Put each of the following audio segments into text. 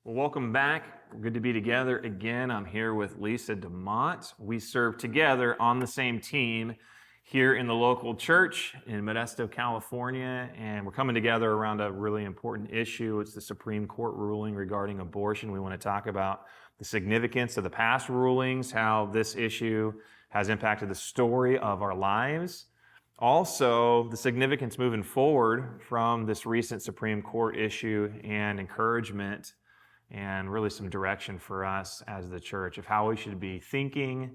Well, welcome back. Good to be together again. I'm here with Lisa DeMont. We serve together on the same team here in the local church in Modesto, California, and we're coming together around a really important issue. It's the Supreme Court ruling regarding abortion. We want to talk about the significance of the past rulings, how this issue has impacted the story of our lives. Also, the significance moving forward from this recent Supreme Court issue and encouragement and really some direction for us as the church of how we should be thinking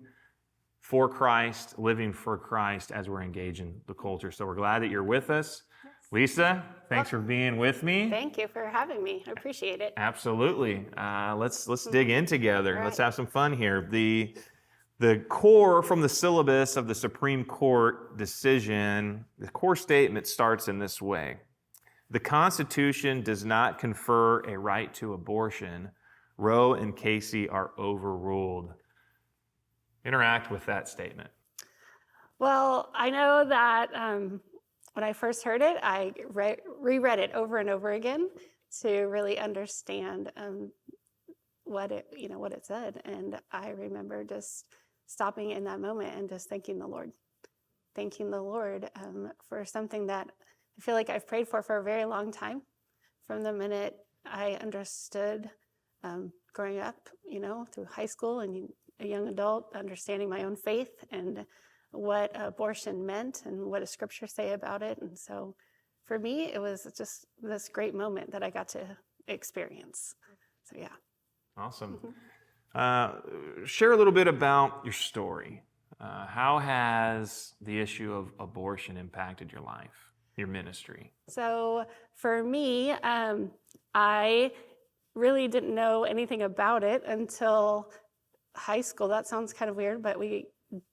for Christ, living for Christ as we're engaging the culture. So we're glad that you're with us. Yes. Lisa, thanks for being with me. Thank you for having me. I appreciate it. Absolutely. Let's dig in together. Right. Let's have some fun here. The core from the syllabus of the Supreme Court decision, the core statement starts in this way. The Constitution does not confer a right to abortion. Roe and Casey are overruled. Interact with that statement. Well, I know that when I first heard it, I reread it over and over again to really understand what it said. And I remember just stopping in that moment and just thanking the Lord for something that I feel like I've prayed for a very long time. From the minute I understood growing up, through high school and a young adult, understanding my own faith and what abortion meant and what does Scripture say about it. And so for me, it was just this great moment that I got to experience. So yeah. Awesome. Mm-hmm. Share a little bit about your story. How has the issue of abortion impacted your life, your ministry? So for me, I really didn't know anything about it until high school. That sounds kind of weird, but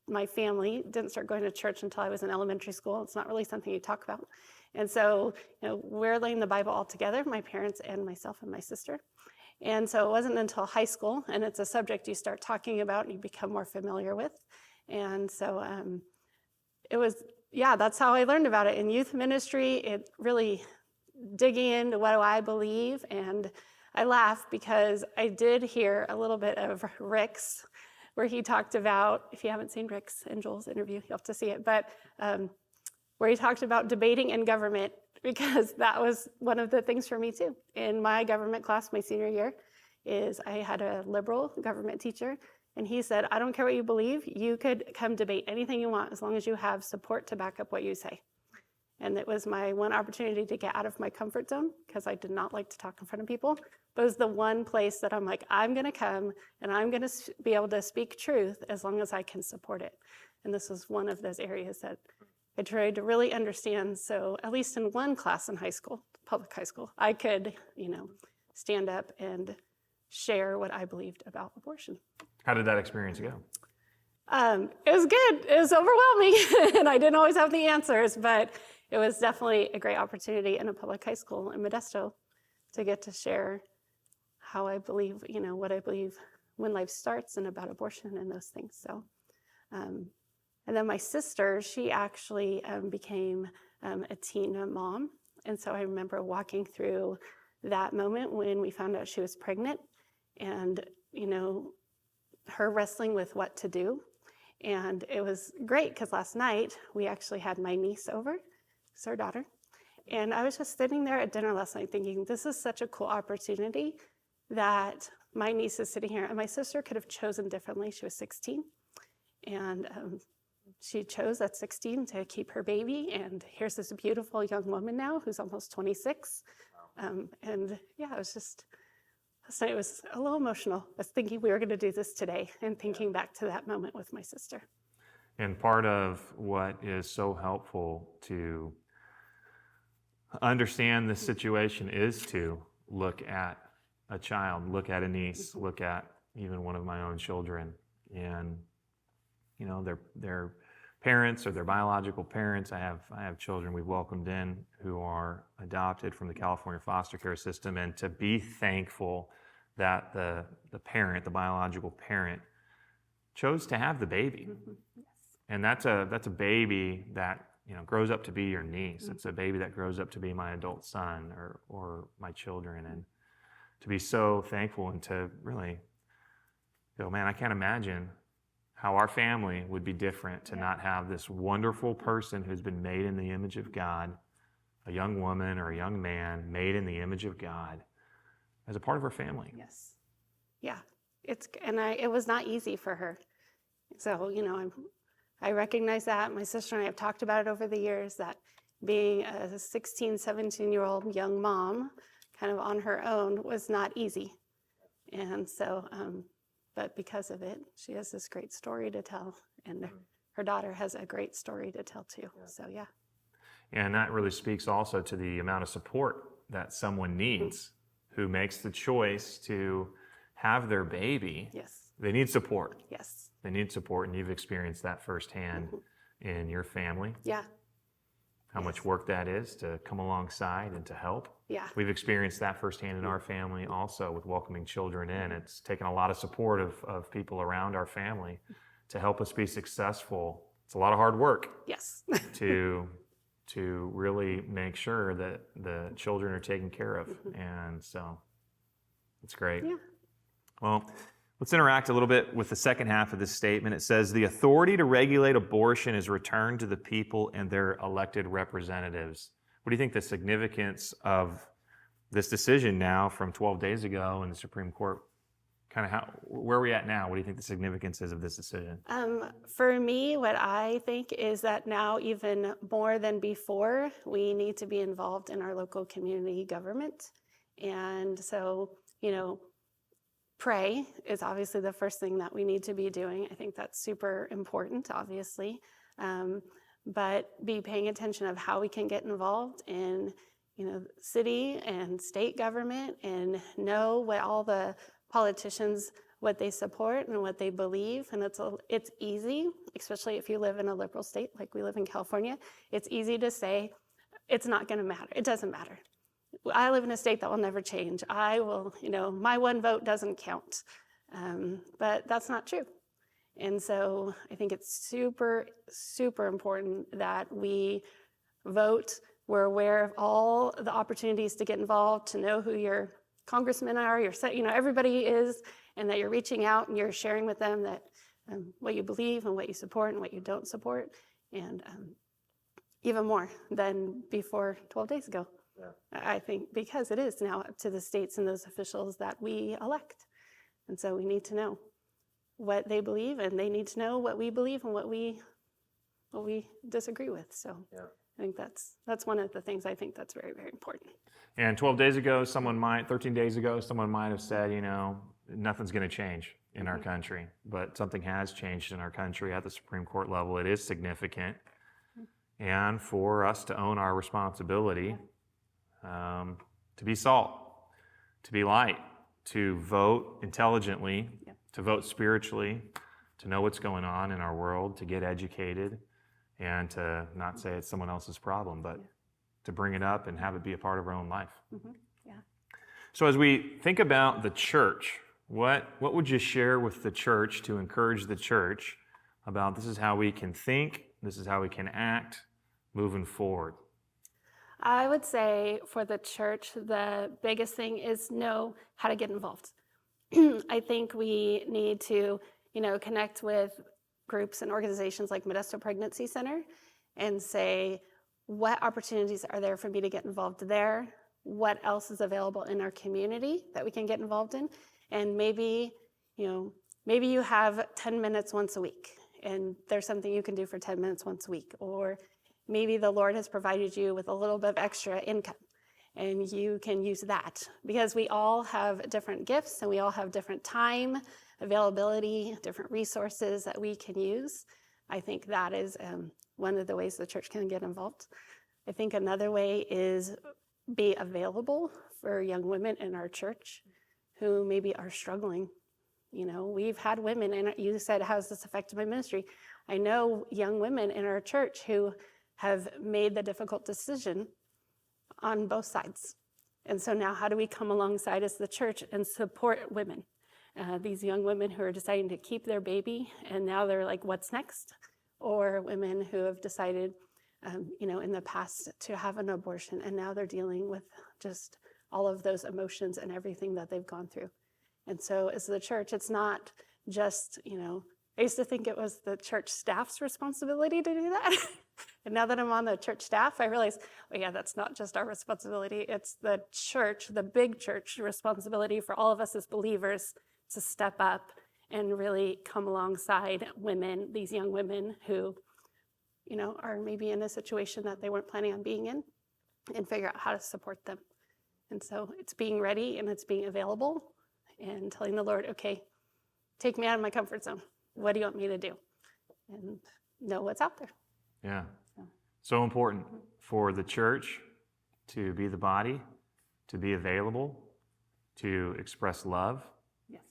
my family didn't start going to church until I was in elementary school. It's not really something you talk about. And so, we're learning the Bible all together, my parents and myself and my sister. And so it wasn't until high school, and it's a subject you start talking about and you become more familiar with. And so that's how I learned about it. In youth ministry, it really digging into what do I believe. And I laugh because I did hear a little bit of Rick's, where he talked about, if you haven't seen Rick's and Joel's interview, you'll have to see it, but where he talked about debating in government, because that was one of the things for me too. In my government class, my senior year, I had a liberal government teacher, and he said, I don't care what you believe, you could come debate anything you want as long as you have support to back up what you say. And it was my one opportunity to get out of my comfort zone because I did not like to talk in front of people. But it was the one place that I'm like, I'm going to come and I'm going to be able to speak truth as long as I can support it. And this was one of those areas that I tried to really understand. So at least in one class in high school, public high school, I could, stand up and share what I believed about abortion. How did that experience go? It was good. It was overwhelming, and I didn't always have the answers, but it was definitely a great opportunity in a public high school in Modesto to get to share how I believe, what I believe when life starts and about abortion and those things. So, and then my sister, she actually became a teen mom. And so I remember walking through that moment when we found out she was pregnant and, her wrestling with what to do. And it was great because last night we actually had my niece over, it's our daughter. And I was just sitting there at dinner last night thinking, this is such a cool opportunity that my niece is sitting here. And my sister could have chosen differently. She was 16. And she chose at 16 to keep her baby. And here's this beautiful young woman now who's almost 26. Last night was a little emotional. I was thinking we were going to do this today and thinking back to that moment with my sister. And part of what is so helpful to understand this situation is to look at a child, look at a niece, look at even one of my own children, and their parents or their biological parents. I have children we've welcomed in who are adopted from the California foster care system, and to be thankful that the parent, the biological parent, chose to have the baby. Mm-hmm. Yes. And that's a baby that grows up to be your niece. It's a baby that grows up to be my adult son or my children. And to be so thankful and to really go, man, I can't imagine how our family would be different to not have this wonderful person who's been made in the image of God, a young woman or a young man made in the image of God, as a part of our family. Yes. Yeah. It was not easy for her. So, I recognize that. My sister and I have talked about it over the years, that being a 16, 17-year-old young mom kind of on her own was not easy. And so, but because of it, she has this great story to tell. And her daughter has a great story to tell too. So, yeah. And that really speaks also to the amount of support that someone needs who makes the choice to have their baby. Yes. They need support. Yes. They need support, and you've experienced that firsthand in your family. Yeah. How much work that is to come alongside and to help. Yeah. We've experienced that firsthand in our family also with welcoming children in. It's taken a lot of support of people around our family to help us be successful. It's a lot of hard work. Yes. to really make sure that the children are taken care of. And so it's great. Yeah. Well, let's interact a little bit with the second half of this statement. It says, the authority to regulate abortion is returned to the people and their elected representatives. What do you think the significance of this decision now from 12 days ago in the Supreme Court, where are we at now? What do you think the significance is of this decision? For me, what I think is that now, even more than before, we need to be involved in our local community government. And so, pray is obviously the first thing that we need to be doing. I think that's super important, obviously. But be paying attention of how we can get involved in, city and state government, and know what all the politicians, what they support and what they believe. And it's easy, especially if you live in a liberal state like we live in California, it's easy to say, it's not going to matter. It doesn't matter. I live in a state that will never change. I will, my one vote doesn't count. But that's not true. And so I think it's super, super important that we vote. We're aware of all the opportunities to get involved, to know who your congressmen are, everybody is, and that you're reaching out and you're sharing with them that what you believe and what you support and what you don't support, and even more than before 12 days ago. Yeah. I think because it is now up to the states and those officials that we elect. And so we need to know what they believe, and they need to know what we believe and what we disagree with. So yeah. I think that's one of the things I think that's very, very important. And 13 days ago, someone might have said, nothing's going to change in our country. But something has changed in our country at the Supreme Court level. It is significant. And for us to own our responsibility, to be salt, to be light, to vote intelligently, to vote spiritually, to know what's going on in our world, to get educated, and to not say it's someone else's problem, but to bring it up and have it be a part of our own life. Yeah. So as we think about the church, what would you share with the church to encourage the church about this is how we can think, this is how we can act moving forward? I would say for the church, the biggest thing is know how to get involved. I think we need to, connect with groups and organizations like Modesto Pregnancy Center and say, what opportunities are there for me to get involved there? What else is available in our community that we can get involved in? And maybe you have 10 minutes once a week, and there's something you can do for 10 minutes once a week. Or maybe the Lord has provided you with a little bit of extra income, and you can use that. Because we all have different gifts, and we all have different time availability, different resources that we can use. I think that is one of the ways the church can get involved. I think another way is be available for young women in our church who maybe are struggling. We've had women, and you said, how's this affected my ministry? I know young women in our church who have made the difficult decision on both sides. And so now how do we come alongside as the church and support women? These young women who are deciding to keep their baby, and now they're like, what's next? Or women who have decided, in the past to have an abortion, and now they're dealing with just all of those emotions and everything that they've gone through. And so as the church, it's not just, I used to think it was the church staff's responsibility to do that. And now that I'm on the church staff, I realize, that's not just our responsibility. It's the church, the big church responsibility for all of us as believers to step up and really come alongside women, these young women who, are maybe in a situation that they weren't planning on being in, and figure out how to support them. And so it's being ready and it's being available and telling the Lord, okay, take me out of my comfort zone. What do you want me to do? And know what's out there. Yeah. So important for the church to be the body, to be available, to express love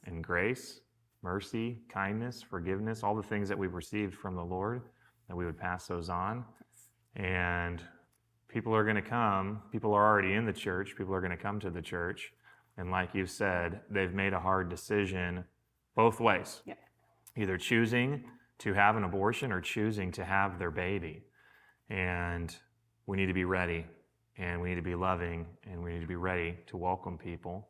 and grace, mercy, kindness, forgiveness, all the things that we've received from the Lord, that we would pass those on. And people are going to come, people are already in the church, people are going to come to the church. And like you said, they've made a hard decision both ways. Yeah. Either choosing to have an abortion or choosing to have their baby. And we need to be ready, and we need to be loving, and we need to be ready to welcome people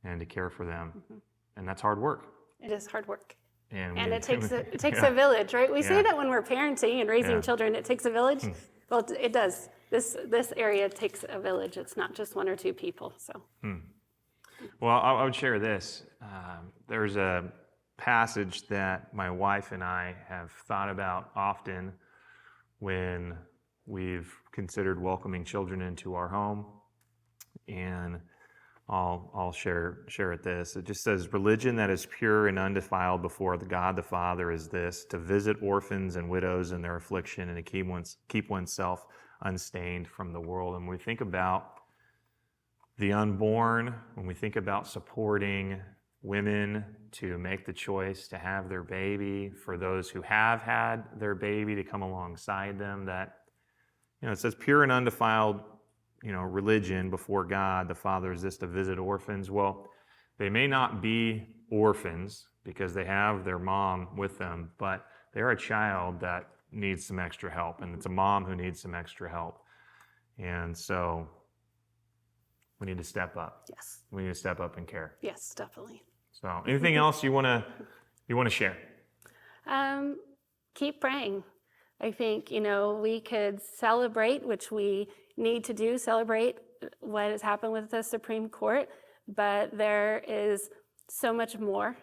and to care for them. Mm-hmm. And that's hard work. It is hard work. And it takes a village, right? We say that when we're parenting and raising children, it takes a village. Well, it does. This area takes a village. It's not just one or two people. So. Well, I would share this. There's a passage that my wife and I have thought about often when we've considered welcoming children into our home, and I'll share it this. It just says, religion that is pure and undefiled before God the Father is this, to visit orphans and widows in their affliction and to keep oneself unstained from the world. And when we think about the unborn, when we think about supporting women to make the choice to have their baby, for those who have had their baby to come alongside them, that, it says pure and undefiled, religion before God the Father is this, to visit orphans. Well, they may not be orphans because they have their mom with them, but they're a child that needs some extra help, and it's a mom who needs some extra help. And so we need to step up. Yes. We need to step up and care. Yes, definitely. So anything else you want to share? Keep praying. I think, we could celebrate, which we need to do, celebrate what has happened with the Supreme Court, but there is so much more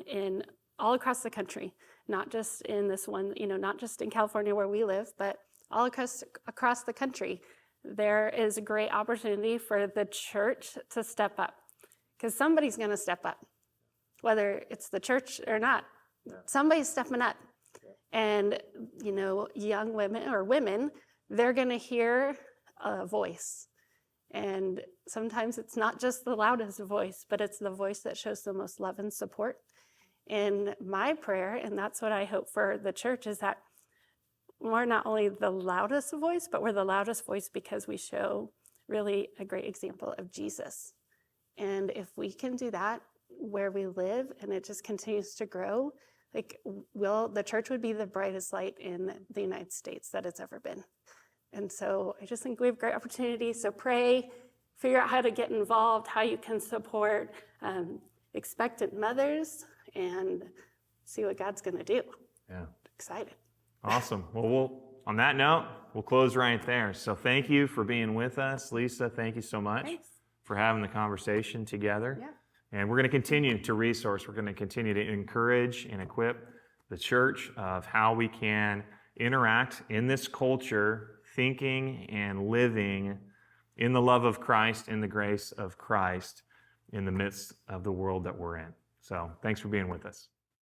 in all across the country, not just in this one, not just in California where we live, but all across the country. There is a great opportunity for the church to step up, because somebody's going to step up, whether it's the church or not. Somebody's stepping up. And, young women or women, they're going to hear a voice. And sometimes it's not just the loudest voice, but it's the voice that shows the most love and support. And my prayer, and that's what I hope for the church, is that we're not only the loudest voice, but we're the loudest voice because we show really a great example of Jesus. And if we can do that where we live, and it just continues to grow, the church would be the brightest light in the United States that it's ever been. And so I just think we have great opportunities. So pray, figure out how to get involved, how you can support expectant mothers, and see what God's going to do. Yeah. Excited. Awesome. Well, on that note, we'll close right there. So thank you for being with us. Lisa, thank you so much for having the conversation together. Yeah. And we're going to continue to resource. We're going to continue to encourage and equip the church of how we can interact in this culture, thinking and living in the love of Christ, in the grace of Christ, in the midst of the world that we're in. So thanks for being with us.